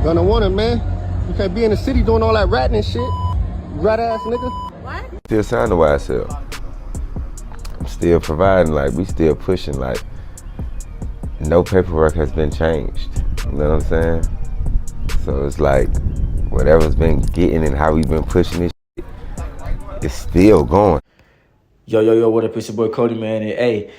Gonna want it, man. You can't be in the city doing all that ratting and shit. Rat ass nigga. What? Still signed to YSL. I'm still providing, like, we still pushing, like, no paperwork has been changed. You know what I'm saying? So it's like, whatever's been getting and how we've been pushing this shit, it's still going. Yo, what up? It's your boy Cody, man. And hey,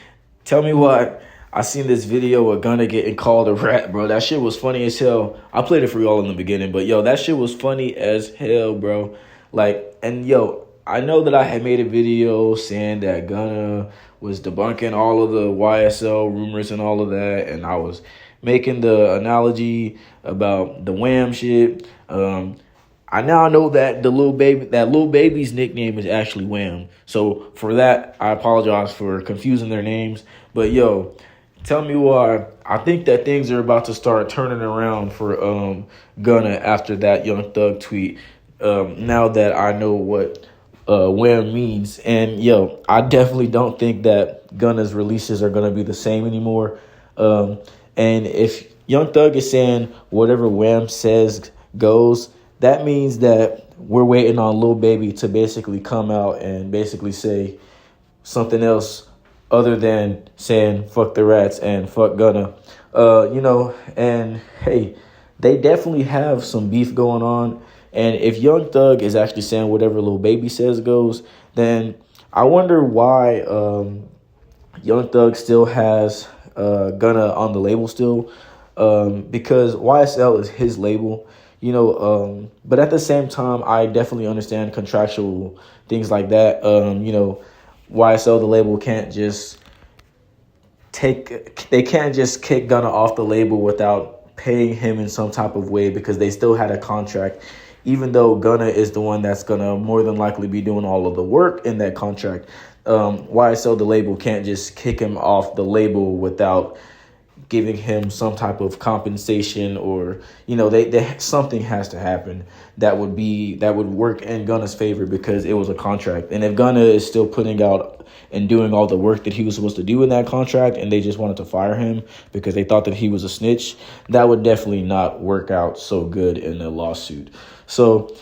tell me what. I seen this video of Gunna getting called a rat, bro. That shit was funny as hell. I played it for y'all in the beginning, but yo, that shit was funny as hell, bro. Like, and yo, I know that I had made a video saying that Gunna was debunking all of the YSL rumors and all of that, and I was making the analogy about the Wham shit. I now know that Lil Baby's nickname is actually Wham. So for that, I apologize for confusing their names. But yo, tell me why I think that things are about to start turning around for Gunna after that Young Thug tweet. Now that I know what Wham means, and yo, I definitely don't think that Gunna's releases are gonna be the same anymore. And if Young Thug is saying whatever Wham says goes, that means that we're waiting on Lil Baby to basically come out and basically say something else other than saying fuck the rats and fuck Gunna. And hey, they definitely have some beef going on. And if Young Thug is actually saying whatever Lil Baby says goes, then I wonder why Young Thug still has Gunna on the label still, because YSL is his label. But at the same time, I definitely understand contractual things like that. YSL, the label, can't just kick Gunna off the label without paying him in some type of way, because they still had a contract, even though Gunna is the one that's gonna more than likely be doing all of the work in that contract. YSL, the label, can't just kick him off the label without giving him some type of compensation, or they something has to happen that would work in Gunna's favor, because it was a contract. And if Gunna is still putting out and doing all the work that he was supposed to do in that contract, and they just wanted to fire him because they thought that he was a snitch, that would definitely not work out so good in a lawsuit. So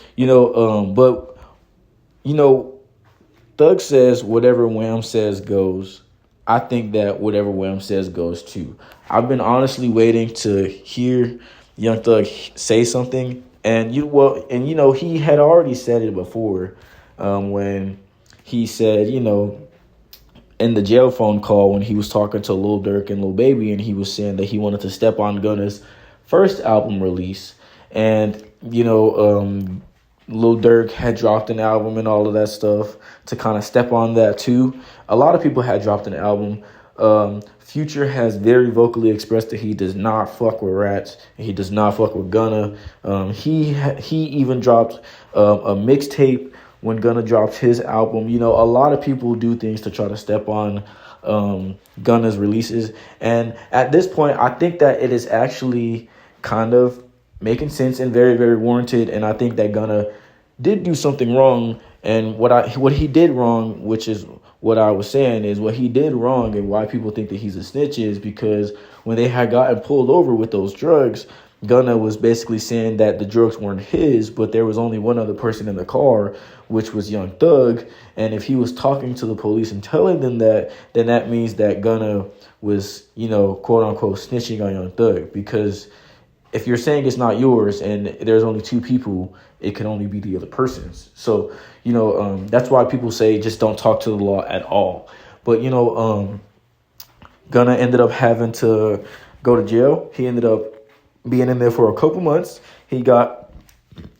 Thug says whatever Wham says goes. I think that whatever Wham says goes too. I've been honestly waiting to hear Young Thug say something, and he had already said it before, when he said, in the jail phone call when he was talking to Lil Durk and Lil Baby, and he was saying that he wanted to step on Gunna's first album release, and Lil Durk had dropped an album and all of that stuff to kind of step on that too. A lot of people had dropped an album. Future has very vocally expressed that he does not fuck with rats, and he does not fuck with Gunna. He even dropped a mixtape when Gunna dropped his album. A lot of people do things to try to step on Gunna's releases, and at this point, I think that it is actually kind of making sense and very, very warranted. And I think that Gunna did do something wrong, and what he did wrong, which is what I was saying, is what he did wrong and why people think that he's a snitch is because when they had gotten pulled over with those drugs, Gunna was basically saying that the drugs weren't his, but there was only one other person in the car, which was Young Thug. And if he was talking to the police and telling them that, then that means that Gunna was, quote unquote, snitching on Young Thug. Because if you're saying it's not yours and there's only two people, it can only be the other person's. So, that's why people say just don't talk to the law at all. But, Gunna ended up having to go to jail. He ended up being in there for a couple months. He got,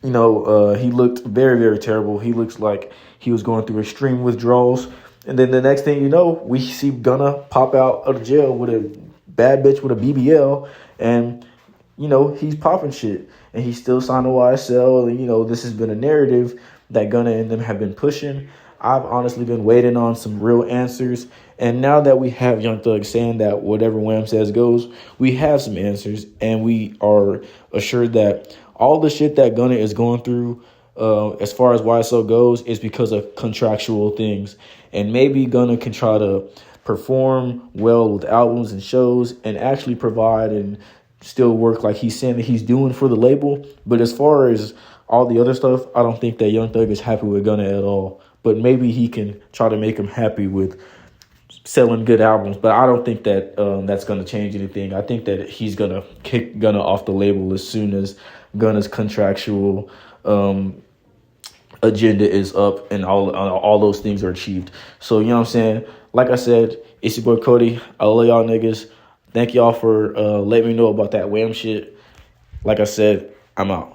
he looked very, very terrible. He looks like he was going through extreme withdrawals. And then the next thing you know, we see Gunna pop out of jail with a bad bitch with a BBL. And he's popping shit, and he's still signed to YSL. And, this has been a narrative that Gunna and them have been pushing. I've honestly been waiting on some real answers. And now that we have Young Thug saying that whatever Wham says goes, we have some answers, and we are assured that all the shit that Gunna is going through, as far as YSL goes, is because of contractual things. And maybe Gunna can try to perform well with albums and shows and actually provide and still work like he's saying that he's doing for the label. But as far as all the other stuff, I don't think that Young Thug is happy with Gunna at all. But maybe he can try to make him happy with selling good albums. But I don't think that that's going to change anything. I think that he's going to kick Gunna off the label as soon as Gunna's contractual agenda is up and all those things are achieved. So, you know what I'm saying? Like I said, it's your boy Cody. I love y'all niggas. Thank y'all for letting me know about that Wham shit. Like I said, I'm out.